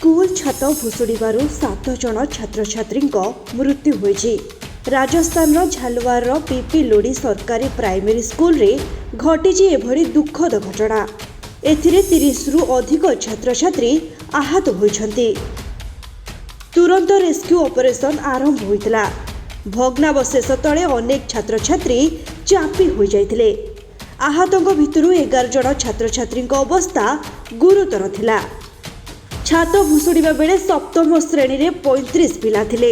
School छात भुशुड़ू 7 जन छात्र छात्री मृत्यु होईछि। राजस्थान झालवार पीपी लोडी सरकारी प्राइमरी स्कूल रे घटिछि एभली दुखद घटना। एथिरे 30 रु अधिक छात्र छात्री आहत होइछन्ति। तुरंत रेस्क्यू ऑपरेशन आरंभ होइतला। भग्नावशेष तले अनेक छात्र छात्री चापी होई जाइथिले। आहतंक भितरु 11 जन छात्र छात्री अवस्था गुरुतर थिला। छात भुशुड़ा बेले सप्तम श्रेणी रे 35 पिला थिले।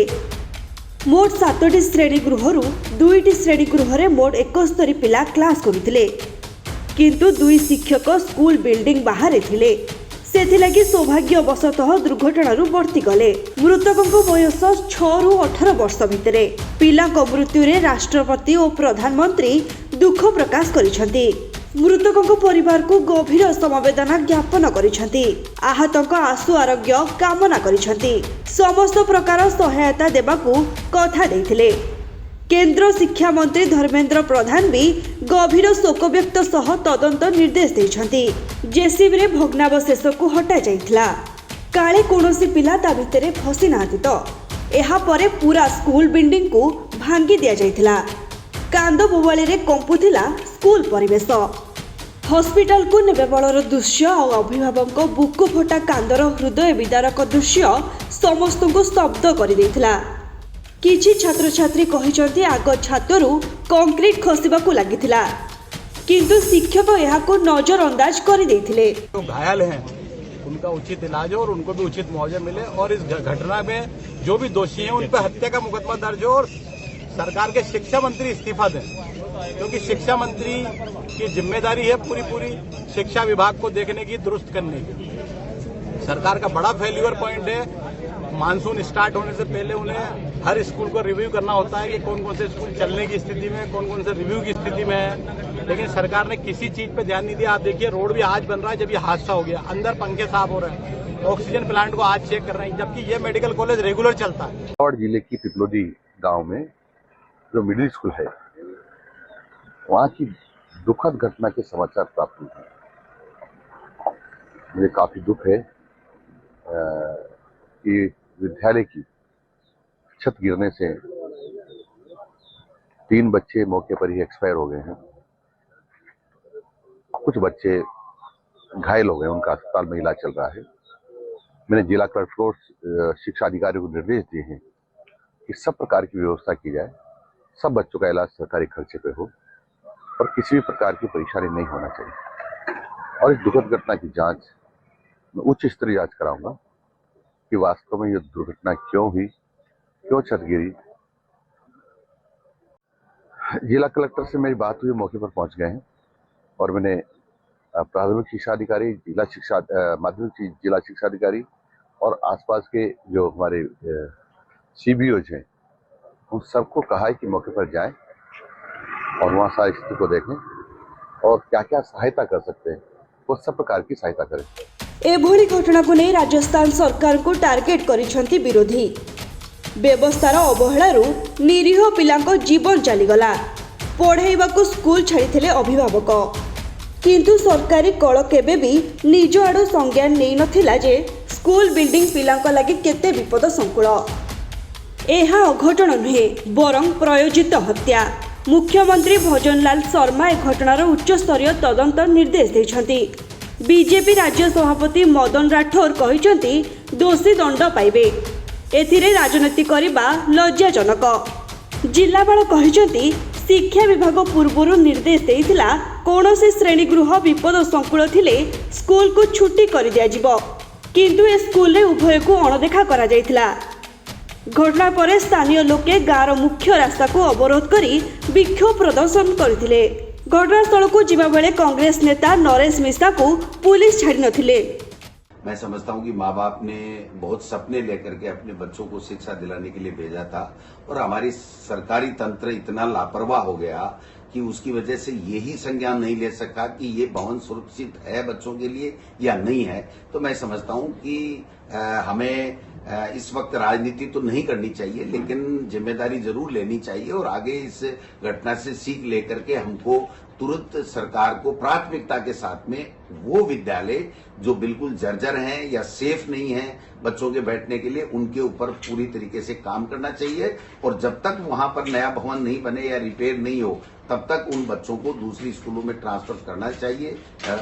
मोट 7टी श्रेणी गृहरु 2टी श्रेणी गृह रे मोट 71 पिला क्लास करुथिले, किंतु 2 शिक्षक स्कूल बिल्डिंग बाहर थिले। सेथिलागि सौभाग्यवशतः दुर्घटनारू बर्ती गले। मृतकଙ୍କ बयस 6 रु 18 वर्ष भितरे। पिलाଙ୍କ मृत्युरे राष्ट्रपति और प्रधानमंत्री दुख प्रकाश करिसंती। मृतकଙ୍କ परिवार को गभीर समवेदना ज्ञापन करिसंती। आहतଙ୍କ आशु आरोग्य कामना करिसंती। समस्त प्रकार सहायता देबाकू कथा देथिले। केंद्र शिक्षा मंत्री धर्मेंद्र प्रधान भी गभीर शोक व्यक्त सह तदंत निर्देश देइछंती। जेसीबी रे भग्नावशेष को हटा जाइथिला। काले कोनोसी पिला ता भितरे फसी नाथि तो एहा परे पूरा स्कूल बिल्डिंग को भांगी दिया जाइथिला। कांद बोवाली रे कंपुथिला स्कूल परिवेश। हॉस्पिटल को नेबे बलर दृश्य और अभिभावक बुकु फटा कांदर हृदय विदारक दृश्य समस्त को स्तब्ध कर देथिला। किछि छात्र छात्री कहिसंती आग छातरू कंक्रीट खसिबाकू लागिथिला, किंतु शिक्षक एहाको नजरअंदाज कर देथिले। जो घायल हैं उनका उचित इलाज हो और उनको भी उचित मुआवजा मिले और इस घटना में जो भी दोषी हैं उन पर हत्या का मुकदमा दर्ज हो और सरकार के शिक्षा मंत्री इस्तीफा दें, क्योंकि शिक्षा मंत्री की जिम्मेदारी है पूरी शिक्षा विभाग को देखने की, दुरुस्त करने की। सरकार का बड़ा फेल्यूर पॉइंट है। मानसून स्टार्ट होने से पहले उन्हें हर स्कूल को रिव्यू करना होता है कि कौन कौन से स्कूल चलने की स्थिति में, कौन कौन से रिव्यू की स्थिति में है, लेकिन सरकार ने किसी चीज पे ध्यान नहीं दिया। आप देखिए रोड भी आज बन रहा है जब ये हादसा हो गया। अंदर पंखे साफ हो रहे हैं, ऑक्सीजन प्लांट को आज चेक कर रहे हैं, जबकि ये मेडिकल कॉलेज रेगुलर चलता है। और जिले की पिपलोदी गाँव में जो मिडिल स्कूल है वहाँ की दुखद घटना के समाचार प्राप्त हुए हैं। मुझे काफी दुख है कि विद्यालय की छत गिरने से 3 बच्चे मौके पर ही एक्सपायर हो गए हैं। कुछ बच्चे घायल हो गए, उनका अस्पताल में इलाज चल रहा है। मैंने जिला कलेक्टर और शिक्षा अधिकारी को निर्देश दिए हैं कि सब प्रकार की व्यवस्था की जाए, सब बच्चों का इलाज सरकारी खर्चे पे हो और किसी भी प्रकार की परेशानी नहीं होना चाहिए। और इस दुखद घटना की जांच मैं उच्च स्तरीय जांच कराऊंगा कि वास्तव में यह दुर्घटना क्यों हुई, क्यों छत गिरी। जिला कलेक्टर से मेरी बात हुई, मौके पर पहुंच गए हैं और मैंने प्राथमिक शिक्षा अधिकारी, माध्यमिक जिला शिक्षा अधिकारी और आसपास के जो हमारे CBOs हैं उन सबको कहा है कि मौके पर जाएं और वहाँ सारी स्थिति को देखें और क्या क्या सहायता कर सकते हैं वो सब प्रकार की सहायता करें। एभली घटना को नहीं राजस्थान सरकार को टार्गेट करिसंती विरोधी। व्यवस्थार अवहेलारू निरीह पिलांको जीवन चलीगला। पढ़ाइबाकू स्कूल छाड़िथिले अभिभावक, किंतु सरकारी कल केबे भी निज आड़ू संज्ञान नहीं नथिला जे स्कूल बिल्डिंग पिलांको लागि केते विपद संकुल। एहा अघटन नुहे बरं प्रयोजित हत्या। मुख्यमंत्री भजनलाल शर्मा ए घटनार उच्च स्तरीय तदंत निर्देश देइछंती। बीजेपी राज्य सभापति मदन राठौर कहिसंती दोषी दंड पाइबे। एथिरे राजनीति करिबा लज्जाजनक। जिलापाल कहिसंती शिक्षा विभाग पूर्वरु निर्देश देइथिला कोनोसी श्रेणी गृह विपद संकुल थिले स्कूल को छुट्टी कर दिया जिवो, किंतु ए स्कूल रे उभय को अणदेखा करा जाइथिला। घटना पर स्थानीय लोके गाँव मुख्य रास्ता को अवरोध करी विक्षोभ प्रदर्शन करथिले। घटनास्थल को जिबा बेले कांग्रेस नेता नरेश मिश्रा को पुलिस छाड़ी नथिले। मैं समझता हूं कि माँ बाप ने बहुत सपने लेकर के अपने बच्चों को शिक्षा दिलाने के लिए भेजा था और हमारी सरकारी तंत्र इतना लापरवाह हो गया कि उसकी वजह से यही संज्ञान नहीं ले सका कि ये भवन सुरक्षित है बच्चों के लिए या नहीं है, तो मैं समझता हूं कि हमें इस वक्त राजनीति तो नहीं करनी चाहिए, लेकिन जिम्मेदारी जरूर लेनी चाहिए और आगे इस घटना से सीख लेकर के हमको तुरंत सरकार को प्राथमिकता के साथ में वो विद्यालय जो बिल्कुल जर्जर हैं या सेफ नहीं है बच्चों के बैठने के लिए, उनके ऊपर पूरी तरीके से काम करना चाहिए। और जब तक वहां पर नया भवन नहीं बने या रिपेयर नहीं हो, तब तक उन बच्चों को दूसरी स्कूलों में ट्रांसफर करना चाहिए,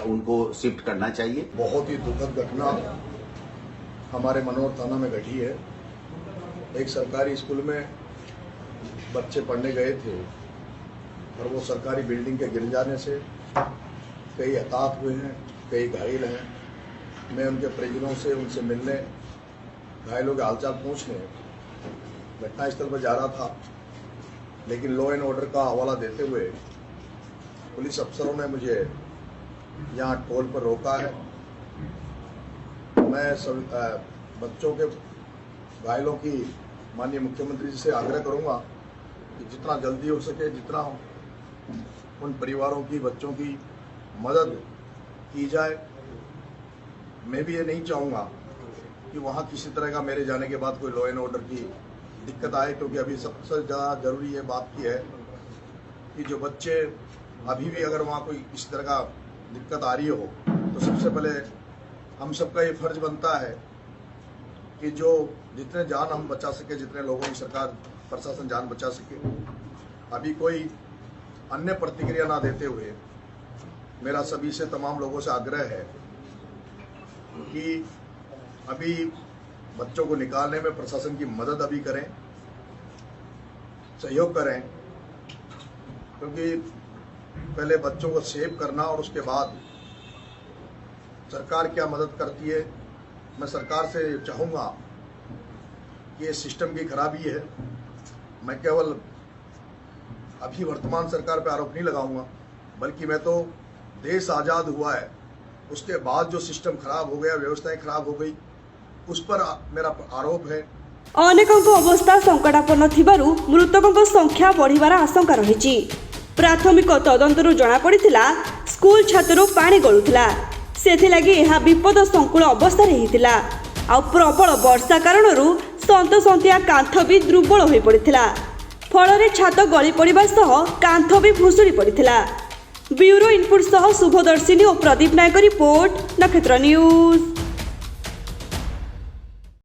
उनको शिफ्ट करना चाहिए। बहुत ही दुखद घटना हमारे मनोहर थाना में घटी है। एक सरकारी स्कूल में बच्चे पढ़ने गए थे और वो सरकारी बिल्डिंग के गिर जाने से कई हताहत हुए हैं, कई घायल हैं। मैं उनके परिजनों से उनसे मिलने, घायलों के हालचाल पूछने घटनास्थल पर जा रहा था, लेकिन लॉ एंड ऑर्डर का हवाला देते हुए पुलिस अफसरों ने मुझे यहाँ टोल पर रोका है। मैं सब बच्चों के घायलों की माननीय मुख्यमंत्री जी से आग्रह करूंगा कि जितना जल्दी हो सके, जितना उन परिवारों की, बच्चों की मदद की जाए। मैं भी ये नहीं चाहूँगा कि वहाँ किसी तरह का मेरे जाने के बाद कोई लॉ एंड ऑर्डर की दिक्कत आए, क्योंकि अभी सबसे ज़्यादा जरूरी ये बात की है कि जो बच्चे अभी भी अगर वहाँ कोई इस तरह का दिक्कत आ रही हो, तो सबसे पहले हम सबका ये फर्ज बनता है कि जो जितने जान हम बचा सके, जितने लोगों की सरकार प्रशासन जान बचा सके। अभी कोई अन्य प्रतिक्रिया ना देते हुए मेरा सभी से, तमाम लोगों से आग्रह है कि अभी बच्चों को निकालने में प्रशासन की मदद अभी करें, सहयोग करें, क्योंकि पहले बच्चों को सेव करना और उसके बाद सरकार क्या मदद करती है। मैं सरकार से चाहूँगा कि ये सिस्टम की खराबी है। मैं केवल अभी वर्तमान सरकार पे आरोप नहीं लगाऊंगा, बल्कि मैं तो देश आज़ाद हुआ है उसके बाद जो सिस्टम खराब हो गया, व्यवस्थाएं खराब हो गई, उस पर मेरा आरोप है। अनेकଙ୍କ अवस्था संकटापन्न थिबारु मृतकଙ୍କ संख्या बढ़िबार आशंका रहिछि। प्राथमिक तदंतरु जणा पड़िथिला स्कूल छात्रु पानी गळुथिला, सेथिलागि एहा विपद संकुल अवस्था रहिथिला। आ प्रबल वर्षा कारणरू सन्तसन्तिया कांथ भी दुर्बल होई पड़िथिला, फଳରେ छात गଳି पड़िबा सह कांथ भी भुसुड़ी पड़िथिला। ब्यूरो इनपुट सह शुभदर्शिनी और प्रदीप नायक रिपोर्ट, नक्षत्र न्यूज।